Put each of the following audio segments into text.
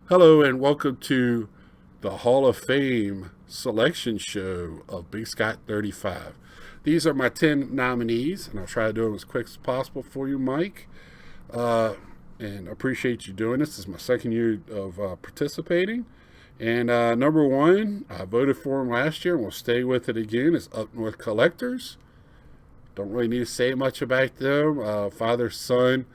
Hello and welcome to the Hall of Fame selection show of Big Scott 35. These are my 10 nominees, and I'll try to do them as quick as possible for you, Mike. Uh, and appreciate you doing this. This is my second year of participating. And number one, I voted for him last year and we'll stay with it again, is Up North Collectors. Don't really need to say much about them. Father, son,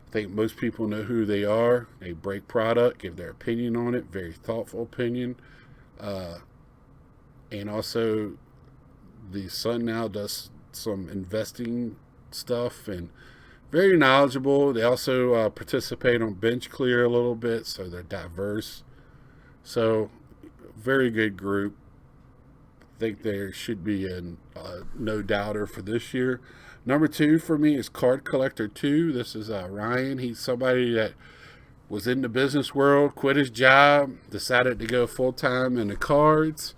I think most people know who they are. They break product, give their opinion on it, very thoughtful opinion. Uh, and also, the son now does some investing stuff and very knowledgeable. They also participate on Bench Clear a little bit, so they're diverse. So, very good group. I think there should be a no doubter for this year. Number two for me is Card Collector 2. This is Ryan. He's somebody that was in the business world, quit his job, decided to go full time in the cards.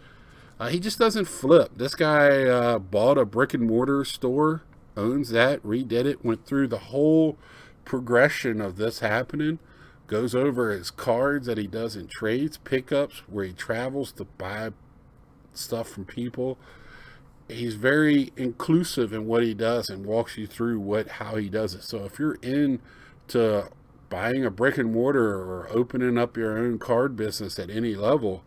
He just doesn't flip. This guy bought a brick and mortar store, owns that, redid it, went through the whole progression of this happening, goes over his cards that he does in trades, pickups, where he travels to buy stuff from people. He's very inclusive in what he does and walks you through how he does it. So if you're into buying a brick and mortar or opening up your own card business at any level,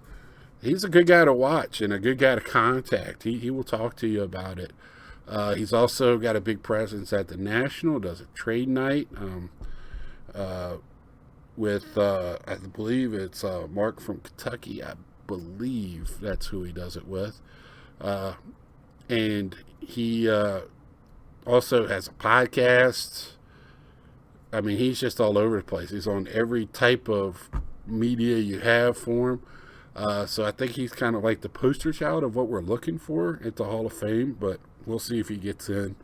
he's a good guy to watch and a good guy to contact. He will talk to you about it. He's also got a big presence at the National, does a trade night with, I believe it's Mark from Kentucky. I believe that's who he does it with. And he also has a podcast. I mean, he's just all over the place. He's on every type of media you have for him. So I think he's kind of like the poster child of what we're looking for at the Hall of Fame, but we'll see if he gets in.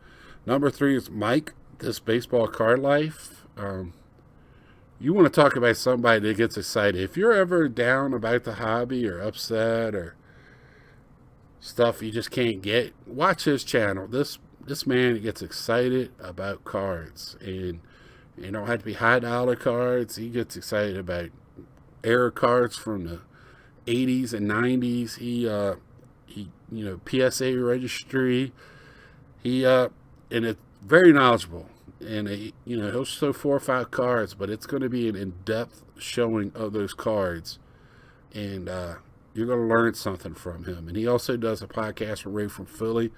Number three is Mike, This Baseball Card Life. You want to talk about somebody that gets excited. If you're ever down about the hobby or upset or stuff you just can't get, watch his channel. This man gets excited about cards, and you don't have to be high dollar cards. He gets excited about era cards from the 80s and 90s. He PSA registry. And it's very knowledgeable. And he'll show 4 or 5 cards, but it's going to be an in-depth showing of those cards, and you're going to learn something from him. And he also does a podcast with Ray from Philly.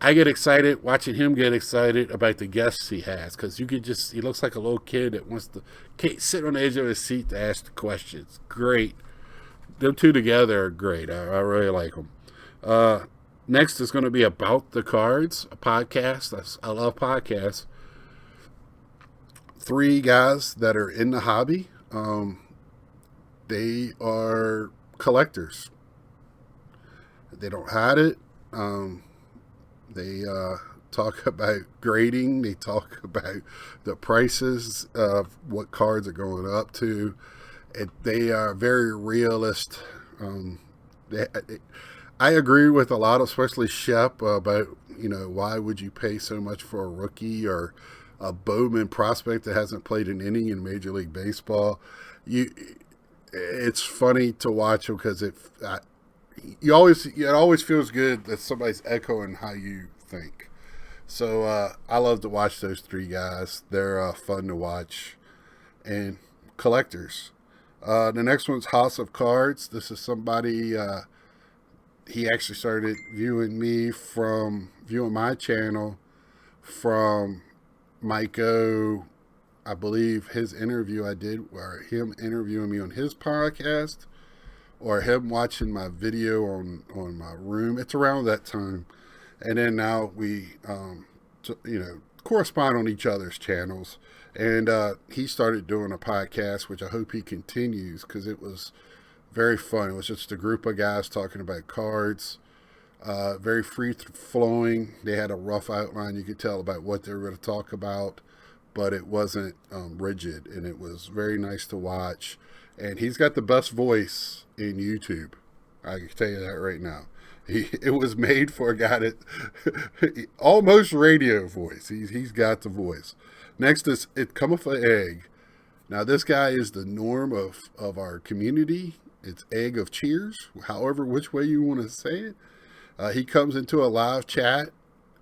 I get excited watching him get excited about the guests he has, because he looks like a little kid that wants to sit on the edge of his seat to ask the questions. Great. Them two together are great. I really like them. Next is going to be About the Cards, a podcast. I love podcasts. 3 guys that are in the hobby. They are collectors. They don't hide it. They talk about grading. They talk about the prices of what cards are going up to. They are very realist. I agree with a lot, especially Shep, about why would you pay so much for a rookie or a Bowman prospect that hasn't played an inning in Major League Baseball. It's funny to watch them because it always feels good that somebody's echoing how you think. So I love to watch those 3 guys. They're fun to watch. And collectors. The next one's House of Cards. This is somebody, he actually started viewing my channel from Mike O. I believe his interview I did, or him interviewing me on his podcast, or him watching my video on my room. It's around that time. And then now we, correspond on each other's channels. And he started doing a podcast, which I hope he continues, because it was very fun. It was just a group of guys talking about cards. Very free flowing. They had a rough outline. You could tell about what they were going to talk about, but it wasn't rigid, and it was very nice to watch. And he's got the best voice in YouTube. I can tell you that right now. It was made for a guy that almost radio voice. He's got the voice. Next is It Cometh an Egg. Now, this guy is the norm of our community. It's egg of cheers, however, which way you want to say it. He comes into a live chat.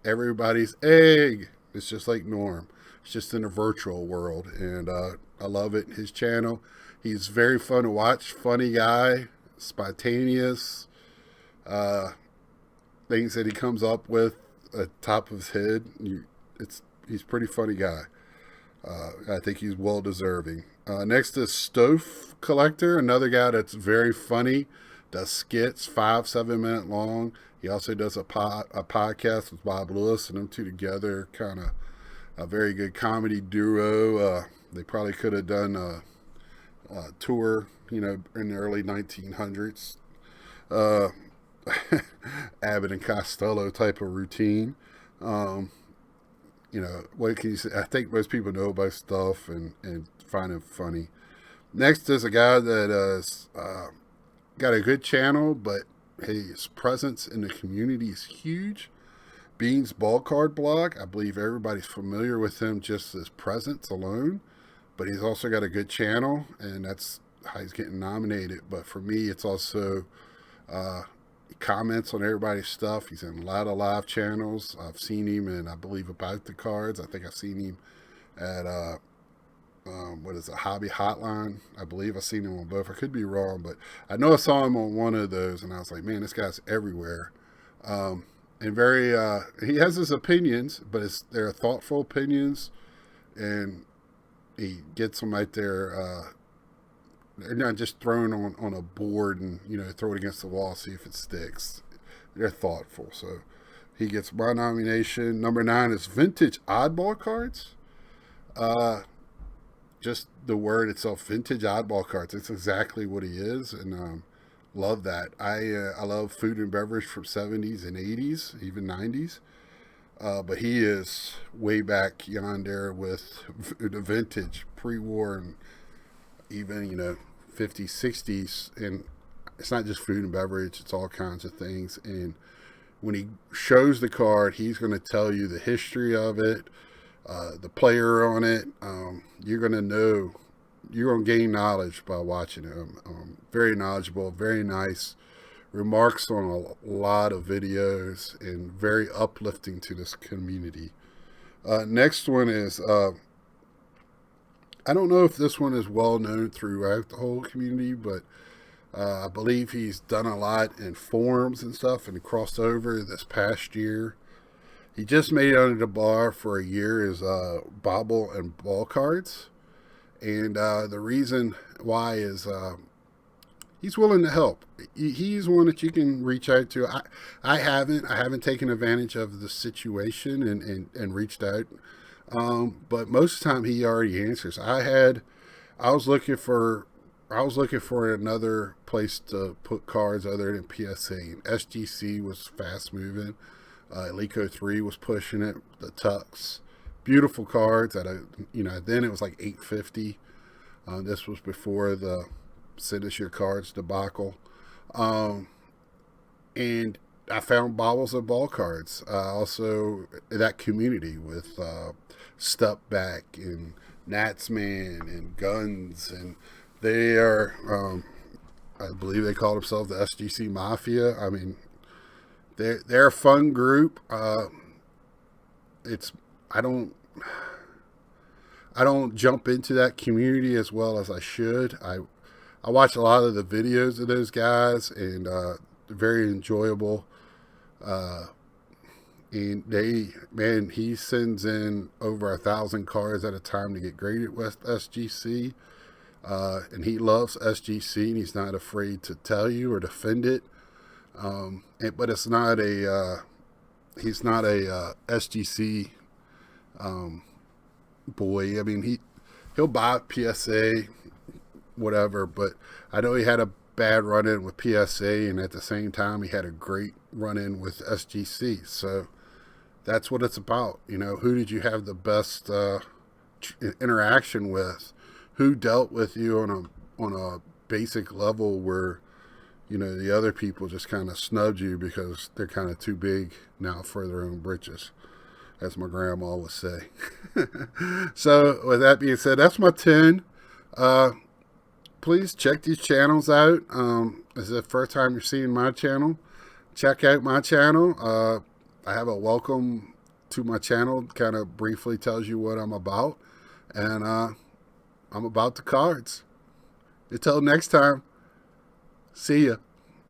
Everybody's egg. It's just like Norm. It's just in a virtual world. And I love it. His channel. He's very fun to watch. Funny guy. Spontaneous. Things that he comes up with at the top of his head. He's a pretty funny guy. I think he's well deserving. Next is Stof Collector, another guy that's very funny, does skits, 5-7 minute long. He also does a podcast with Bob Lewis, and them two together, kind of a very good comedy duo. They probably could have done a tour, in the early 1900s. Abbott and Costello type of routine. What can you say? I think most people know about stuff and find it funny. Next is a guy that has got a good channel, but his presence in the community is huge. Beansballcardblog. I believe everybody's familiar with him just his presence alone, but he's also got a good channel, and that's how he's getting nominated. But for me, it's also he comments on everybody's stuff. He's in a lot of live channels. I've seen him in, I believe, About the Cards. I think I've seen him at Hobby Hotline. I believe I've seen him on both. I could be wrong, but I know I saw him on one of those, and I was like, man, this guy's everywhere. And very, he has his opinions, but they're thoughtful opinions, and he gets them right there. They're not just thrown on a board and, throw it against the wall, see if it sticks. They're thoughtful. So he gets my nomination. Number 9 is Vintage Oddball Cards. Just the word itself, Vintage Oddball Cards. It's exactly what he is, and love that. I love food and beverage from 70s and 80s, even 90s. But he is way back yonder with the vintage, pre-war, and even 50s, 60s, and it's not just food and beverage, it's all kinds of things. And when he shows the card, he's going to tell you the history of it, the player on it. You're going to know, you're going to gain knowledge by watching him. Very knowledgeable, very nice, remarks on a lot of videos, and very uplifting to this community. Next one is I don't know if this one is well known throughout the whole community, but I believe he's done a lot in forums and stuff and crossed over this past year. He just made it under the bar for a year is Bobbles and Ballcards. And the reason why is he's willing to help. He's one that you can reach out to. I haven't taken advantage of the situation and reached out. But most of the time he already answers. I was looking for another place to put cards other than PSA, and SGC was fast moving. Lico 3 was pushing it. The Tux, beautiful cards at then it was like $8.50. This was before the send us your cards debacle. And I found Bobbles and Ballcards. Also that community with Step Back and Natsman and Guns, and they are I believe they call themselves the SGC Mafia. I mean, they're a fun group. I don't jump into that community as well as I should. I watch a lot of the videos of those guys, and very enjoyable. And he sends in over 1,000 cards at a time to get graded with SGC. And he loves SGC, and he's not afraid to tell you or defend it. But it's not he's not a SGC boy. I mean, he'll buy PSA, whatever, but I know he had a bad run-in with PSA, and at the same time he had a great run-in with SGC. So that's what it's about. Who did you have the best interaction with? Who dealt with you on a basic level where the other people just kind of snubbed you because they're kind of too big now for their own britches, as my grandma would say. So with that being said, that's my 10. Please check these channels out. This is the first time you're seeing my channel. Check out my channel. I have a welcome to my channel. Kind of briefly tells you what I'm about. And I'm about the cards. Until next time, see ya.